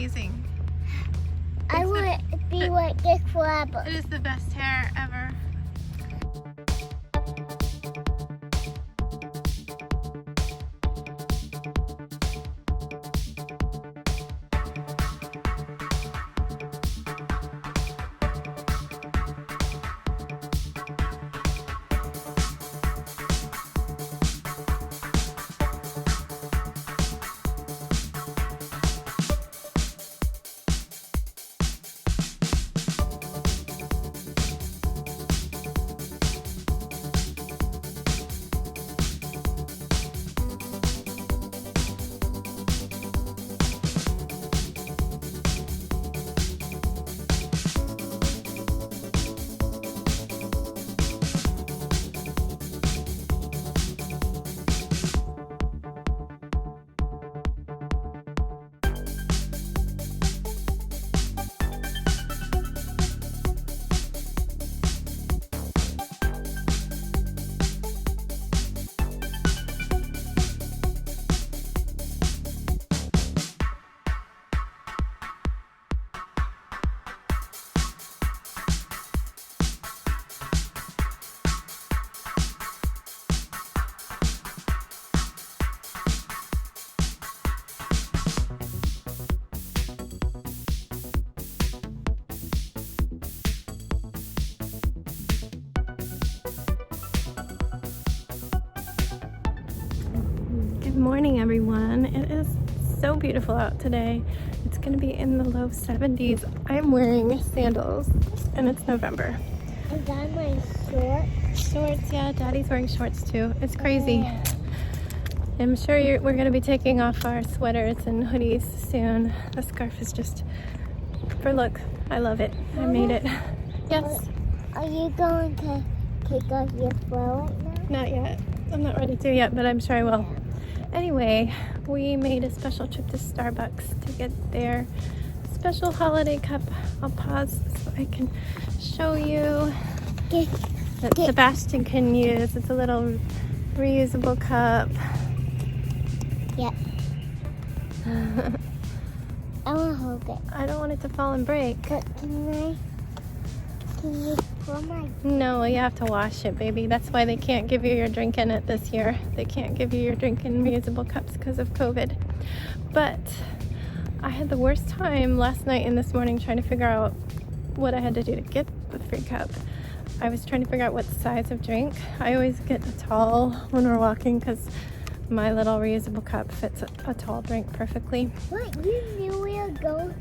amazing. I want to be like this forever. It is the best hair ever. Good morning, everyone. It is so beautiful out today. It's going to be in the low 70s. I'm wearing sandals and it's November. Is that my shorts? Shorts, yeah. Daddy's wearing shorts too. It's crazy. I'm sure we're going to be taking off our sweaters and hoodies soon. The scarf is just for look. I love it. I made it. Yes. Are you going to take off your fur right now? Not yet. I'm not ready to yet, but I'm sure I will. Anyway, we made a special trip to Starbucks to get their special holiday cup. I'll pause so I can show you that Sebastian can use. It's a little reusable cup. Yep. I want to hold it. I don't want it to fall and break. But can you pour my... No, you have to wash it, baby. That's why they can't give you your drink in it this year. They can't give you your drink in reusable cups because of COVID. But I had the worst time last night and this morning trying to figure out what I had to do to get the free cup. I was trying to figure out what size of drink. I always get the tall when we're walking because my little reusable cup fits a tall drink perfectly. What, you knew we were going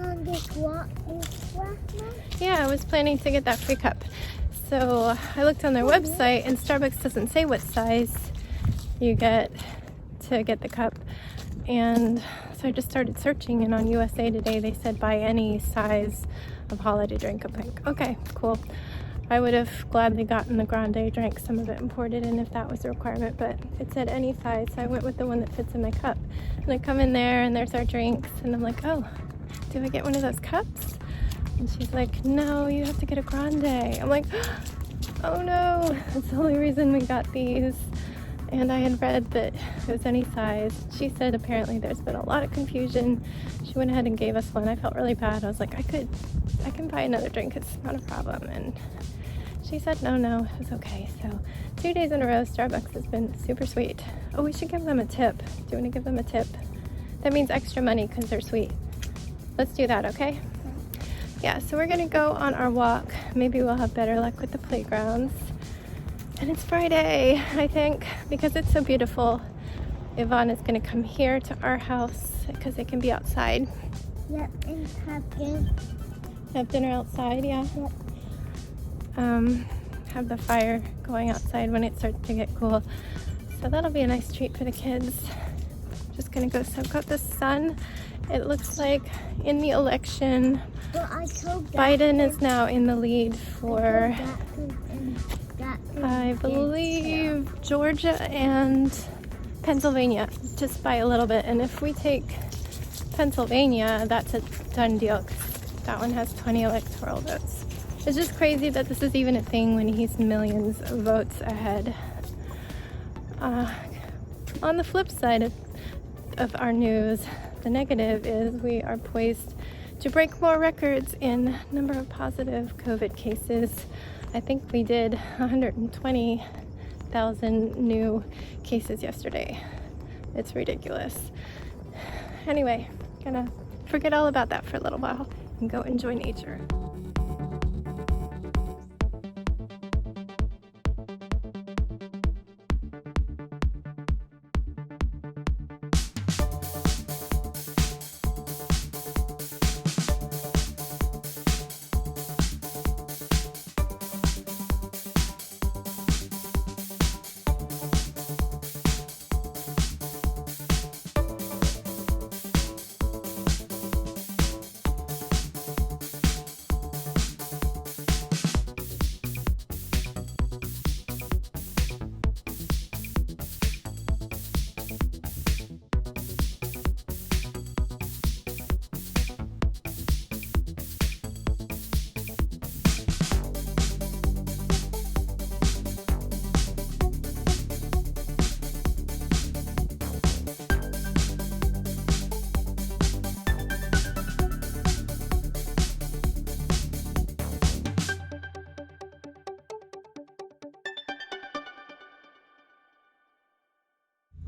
on this walk last night? Yeah, I was planning to get that free cup. So I looked on their website and Starbucks doesn't say what size you get to get the cup. And so I just started searching, and on USA Today they said buy any size of holiday drink. I'm like, okay, cool. I would have gladly gotten the grande drink, some of it imported in if that was a requirement, but it said any size, so I went with the one that fits in my cup. And I come in there and there's our drinks, and I'm like, oh, do I get one of those cups? And she's like, no, you have to get a grande. I'm like, oh no, that's the only reason we got these. And I had read that it was any size. She said apparently there's been a lot of confusion. She went ahead and gave us one. I felt really bad. I was like, I can buy another drink, it's not a problem. And she said, no, it's okay. So 2 days in a row, Starbucks has been super sweet. Oh, we should give them a tip. Do you want to give them a tip? That means extra money because they're sweet. Let's do that, okay? Yeah, so we're gonna go on our walk. Maybe we'll have better luck with the playgrounds. And it's Friday, I think, because it's so beautiful. Yvonne is gonna come here to our house because it can be outside. Yep, and have dinner. Have dinner outside, yeah. Yep. Have the fire going outside when it starts to get cool. So that'll be a nice treat for the kids. Just gonna go soak up the sun. It looks like in the election, Biden is now in the lead for, I believe, Georgia and Pennsylvania, just by a little bit. And if we take Pennsylvania, that's a done deal. That one has 20 electoral votes. It's just crazy that this is even a thing when he's millions of votes ahead. On the flip side of our news, the negative is we are poised to break more records in number of positive COVID cases. I think we did 120,000 new cases yesterday. It's ridiculous. Anyway, gonna forget all about that for a little while and go enjoy nature.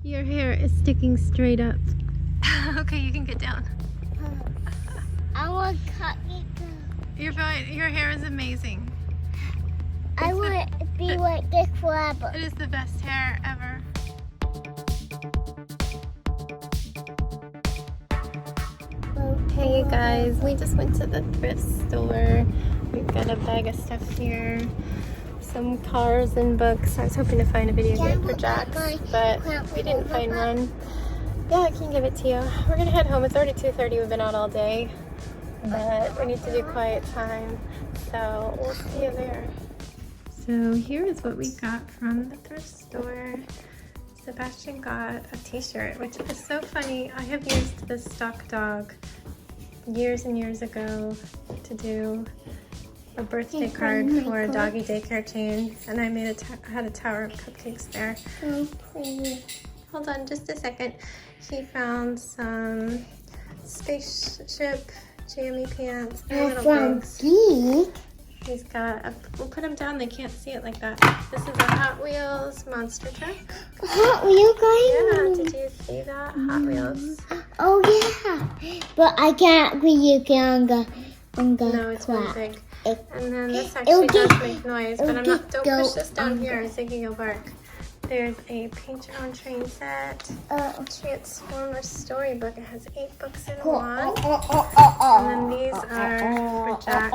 Your hair is sticking straight up. Okay, you can get down. I want to cut it. You're fine. Your hair is amazing. I want to be like this forever. It is the best hair ever. Hey you guys, we just went to the thrift store. We've got a bag of stuff here. Some cars and books. I was hoping to find a video game for Jax, but we didn't find one. Yeah, I can give it to you. We're gonna head home. It's already 2:30. We've been out all day, but we need to do quiet time, so we'll see you there. So here is what we got from the thrift store. Sebastian got a t-shirt, which is so funny. I have used this stock dog years and years ago to do a birthday card for a doggy daycare chain, and I made had a tower of cupcakes there. Oh, please. Hold on just a second. He found some spaceship jammy pants. They're little things. He's got we'll put them down, they can't see it like that. This is a Hot Wheels monster truck. Hot Wheels guy? Yeah, did you see that? Hot Wheels. Oh yeah. But I can't really get on the No, it's really big. And then this actually does make noise, but I'm not, don't push this down here, I was thinking you'll bark. There's a paint your own train set, Transformer storybook. It has 8 books in one. And then these are for Jax.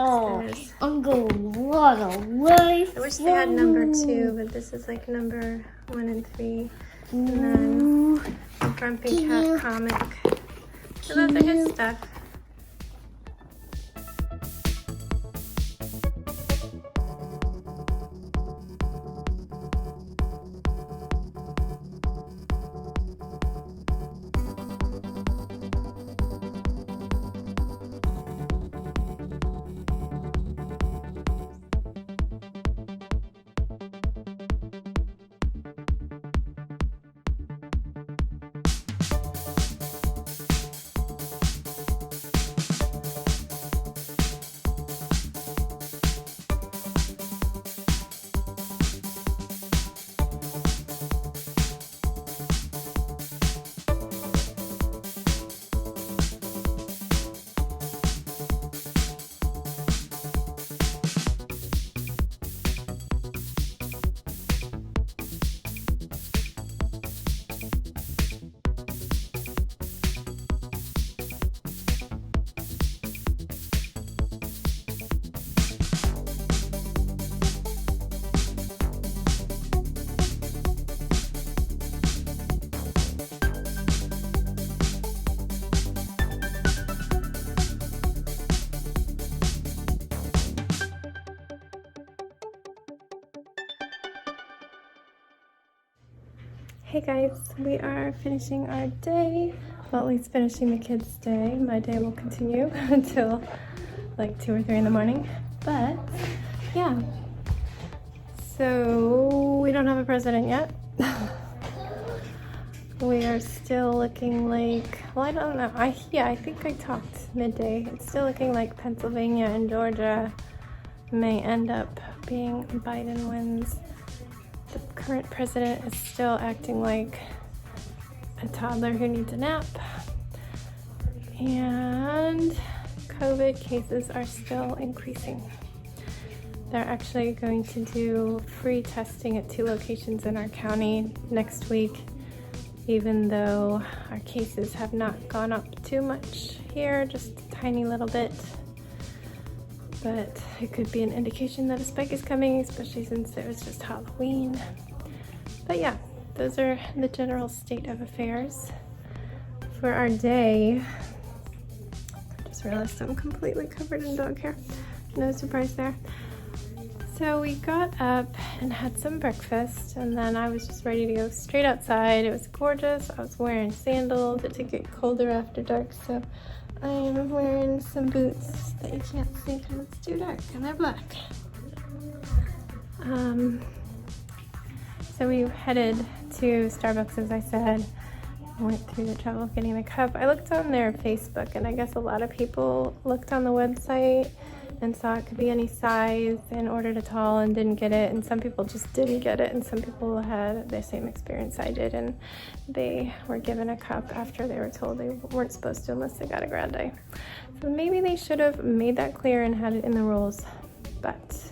I'm going to run away. I wish they had number 2, but this is like number 1 and 3. And then a Grumpy Cat comic. So those are his stuff. Hey guys, we are finishing our day. Well, at least finishing the kids' day. My day will continue until like 2 or 3 in the morning. But yeah, so we don't have a president yet. we are still looking like, well, I don't know. I think I talked midday. It's still looking like Pennsylvania and Georgia may end up being Biden wins. The current president is still acting like a toddler who needs a nap. And COVID cases are still increasing. They're actually going to do free testing at 2 locations in our county next week, even though our cases have not gone up too much here, just a tiny little bit. But it could be an indication that a spike is coming, especially since it was just Halloween. But yeah, those are the general state of affairs for our day. I just realized I'm completely covered in dog hair. No surprise there. So we got up and had some breakfast, and then I was just ready to go straight outside. It was gorgeous. I was wearing sandals. It did get colder after dark, so I am wearing some boots that you can't see because it's too dark, and they're black. So we headed to Starbucks, as I said. I went through the trouble of getting the cup. I looked on their Facebook, and I guess a lot of people looked on the website and saw it could be any size and ordered a tall and didn't get it, and some people just didn't get it, and some people had the same experience I did, and they were given a cup after they were told they weren't supposed to unless they got a grande. So maybe they should have made that clear and had it in the rules. But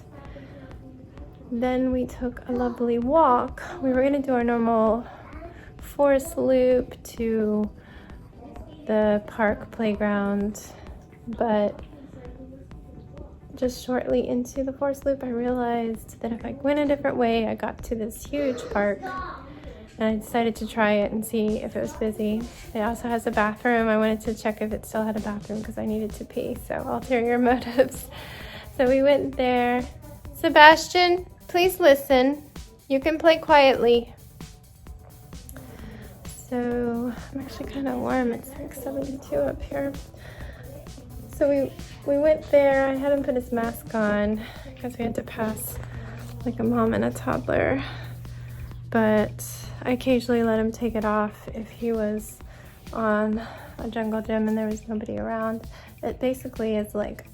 then we took a lovely walk. We were going to do our normal forest loop to the park playground, but just shortly into the forest loop, I realized that if I went a different way, I got to this huge park, and I decided to try it and see if it was busy. It also has a bathroom. I wanted to check if it still had a bathroom because I needed to pee, so ulterior motives. So we went there. Sebastian, please listen. You can play quietly. So I'm actually kind of warm. It's like 72 up here. So we went there. I had him put his mask on because we had to pass like a mom and a toddler. But I occasionally let him take it off if he was on a jungle gym and there was nobody around. It basically is like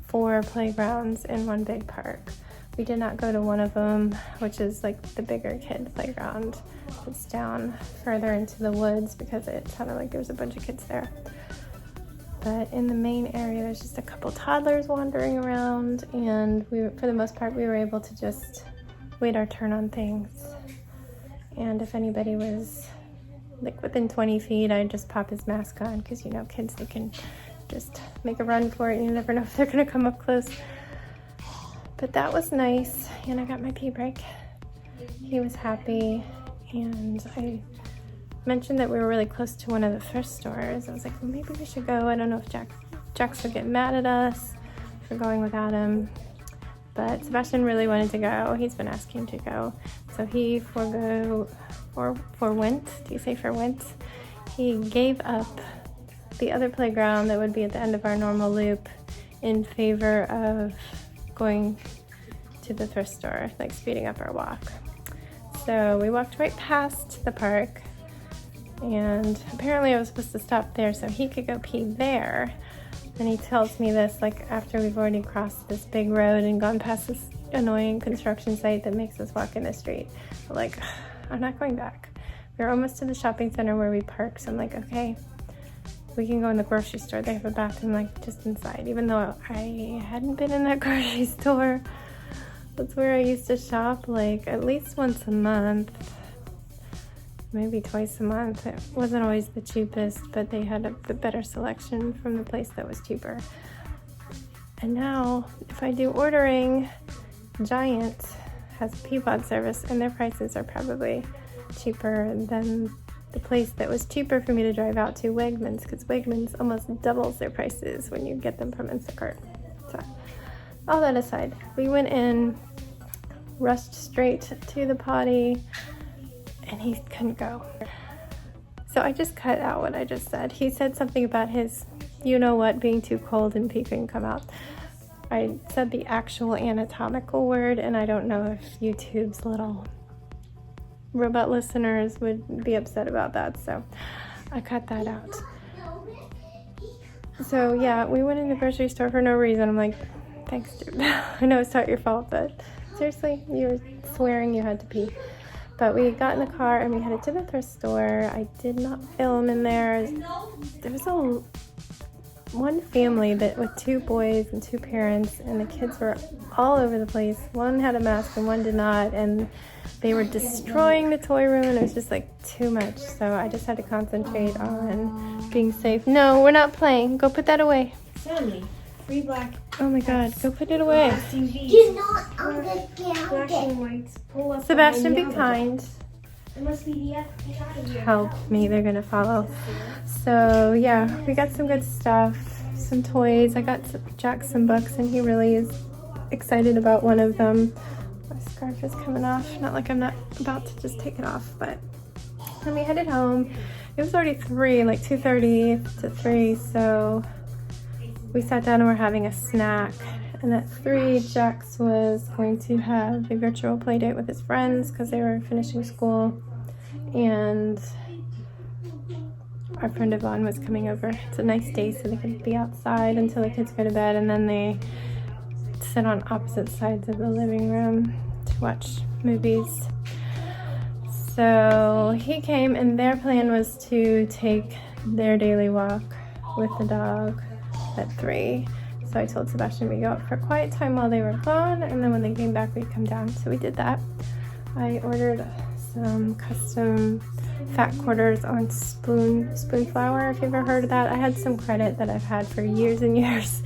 4 playgrounds in one big park. We did not go to one of them, which is like the bigger kid playground. It's down further into the woods because it sounded like there was a bunch of kids there. But in the main area, there's just a couple toddlers wandering around, and for the most part, we were able to just wait our turn on things. And if anybody was like within 20 feet, I'd just pop his mask on because, you know, kids, they can just make a run for it. You never know if they're going to come up close. But that was nice, and I got my pee break. He was happy, and I mentioned that we were really close to one of the thrift stores. I was like, well, maybe we should go. I don't know if Jax would get mad at us for going without him. But Sebastian really wanted to go. He's been asking to go. So he forwent. Do you say forwent? He gave up the other playground that would be at the end of our normal loop in favor of going to the thrift store, like speeding up our walk. So we walked right past the park, and apparently I was supposed to stop there so he could go pee there. And he tells me this like after we've already crossed this big road and gone past this annoying construction site that makes us walk in the street. But like, I'm not going back. We're almost to the shopping center where we park, so I'm like, okay, we can go in the grocery store. They have a bathroom like just inside, even though I hadn't been in that grocery store. That's where I used to shop like at least once a month, maybe twice a month. It wasn't always the cheapest, but they had a better selection from the place that was cheaper. And now if I do ordering, Giant has Peapod service, and their prices are probably cheaper than the place that was cheaper for me to drive out to, Wegmans, because Wegmans almost doubles their prices when you get them from Instacart. So all that aside, we went in, rushed straight to the potty, and he couldn't go. So I just cut out what I just said. He said something about his you-know-what being too cold and pee couldn't come out. I said the actual anatomical word, and I don't know if YouTube's little robot listeners would be upset about that, so I cut that out. So yeah, we went in the grocery store for no reason. I'm like, thanks, dude. I know it's not your fault, but seriously, you were swearing you had to pee. But we got in the car and we headed to the thrift store. I did not film in there. There was one family that with 2 boys and 2 parents, and the kids were all over the place. One had a mask and one did not, and they were destroying the toy room, and it was just like too much. So I just had to concentrate on being safe. No, we're not playing. Go put that away. Sammy, free black. Oh my God, go put it away. You're not on the Flashing lights. Pull up Sebastian, be behind the other kind. It must be the FBI. Help me, they're gonna follow. So yeah, we got some good stuff, some toys. I got Jack some books, and he really is excited about one of them. My scarf is coming off. Not like I'm not about to just take it off, but then we headed home. It was already 3, like 2:30 to 3, so we sat down and we're having a snack. And at 3, Jax was going to have a virtual play date with his friends because they were finishing school. And our friend Yvonne was coming over. It's a nice day, so they could be outside until the kids go to bed, and then they sit on opposite sides of the living room to watch movies. So he came, and their plan was to take their daily walk with the dog at 3. So I told Sebastian we'd go out for quiet time while they were gone, and then when they came back we'd come down. So we did that. I ordered some custom fat quarters on spoon flour, if you've ever heard of that. I had some credit that I've had for years and years,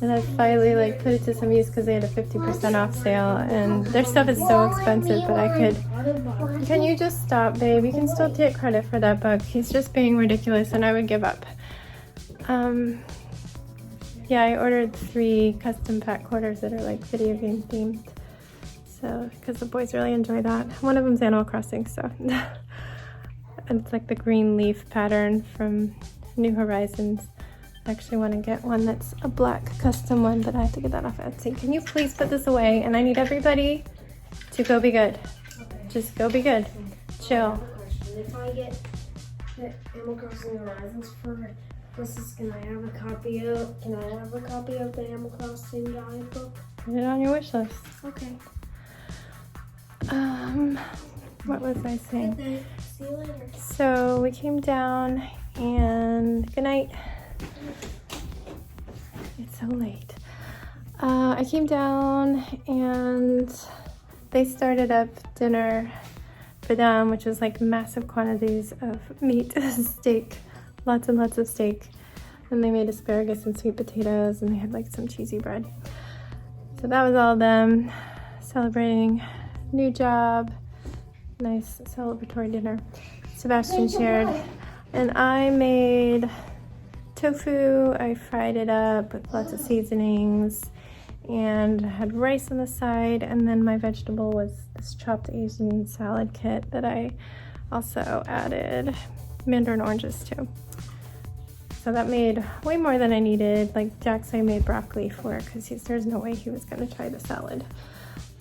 and I finally put it to some use because they had a 50% off sale, and their stuff is so expensive, but I could. Can you just stop, babe? You can still take credit for that book. He's just being ridiculous, and I would give up. Yeah, I ordered 3 custom fat quarters that are like video game themed. So, because the boys really enjoy that. One of them's Animal Crossing, so. And it's like the green leaf pattern from New Horizons. I actually want to get one that's a black custom one, but I have to get that off Etsy. Can you please put this away? And I need everybody to go be good. Just go be good. Chill. If I get the Animal Crossing Horizons for Christmas, can I have a copy of the Animal Crossing guidebook? Put it on your wish list. Okay. What was I saying? Okay. See you later. So we came down, and good night. It's so late. I came down and they started up dinner for them, which was like massive quantities of meat, steak, lots and lots of steak. And they made asparagus and sweet potatoes, and they had like some cheesy bread. So that was all them celebrating new job. Nice celebratory dinner. Sebastian shared, and I made tofu. I fried it up with lots of seasonings and had rice on the side, and then my vegetable was this chopped Asian salad kit that I also added mandarin oranges to. So that made way more than I needed. Like Jax, I made broccoli for because there's no way he was going to try the salad.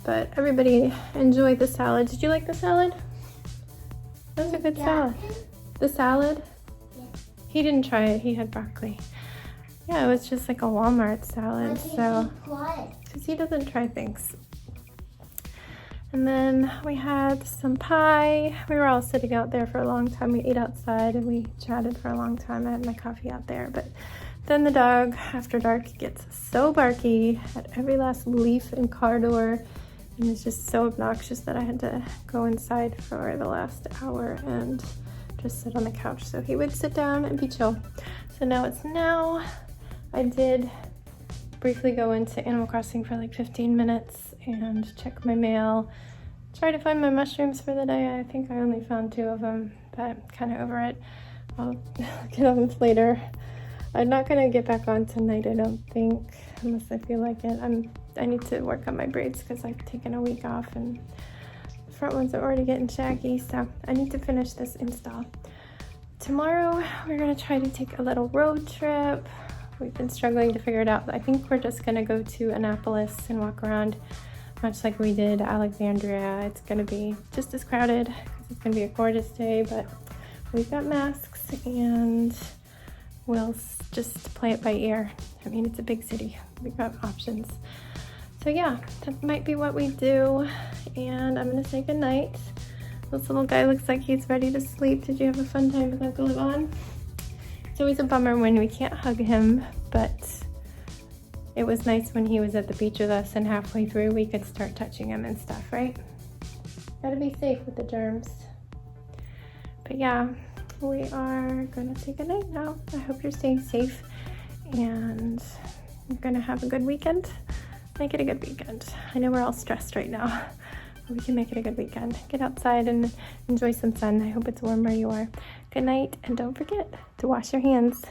But everybody enjoyed the salad. Did you like the salad? That was a good salad. The salad? Yeah. He didn't try it. He had broccoli. Yeah, it was just like a Walmart salad. So, because he doesn't try things. And then we had some pie. We were all sitting out there for a long time. We ate outside and we chatted for a long time. I had my coffee out there. But then the dog, after dark, gets so barky at every last leaf and car door. And it's just so obnoxious that I had to go inside for the last hour and just sit on the couch so he would sit down and be chill. So now it's now. I did briefly go into Animal Crossing for like 15 minutes and check my mail. Try to find my mushrooms for the day. I think I only found 2 of them, but I'm kind of over it. I'll get on them later. I'm not going to get back on tonight, I don't think, unless I feel like it. I need to work on my braids because I've taken a week off and the front ones are already getting shaggy, so I need to finish this install. Tomorrow, we're going to try to take a little road trip. We've been struggling to figure it out. I think we're just going to go to Annapolis and walk around, much like we did Alexandria. It's going to be just as crowded because it's gonna be a gorgeous day, but we've got masks and we'll just play it by ear. I mean, it's a big city. We've got options. So yeah, that might be what we do. And I'm gonna say goodnight. This little guy looks like he's ready to sleep. Did you have a fun time with Uncle Yvonne? It's always a bummer when we can't hug him, but it was nice when he was at the beach with us and halfway through we could start touching him and stuff, right? Gotta be safe with the germs. But yeah, we are gonna say goodnight now. I hope you're staying safe and you're gonna have a good weekend. Make it a good weekend. I know we're all stressed right now, but we can make it a good weekend. Get outside and enjoy some sun. I hope it's warm where you are. Good night, and don't forget to wash your hands.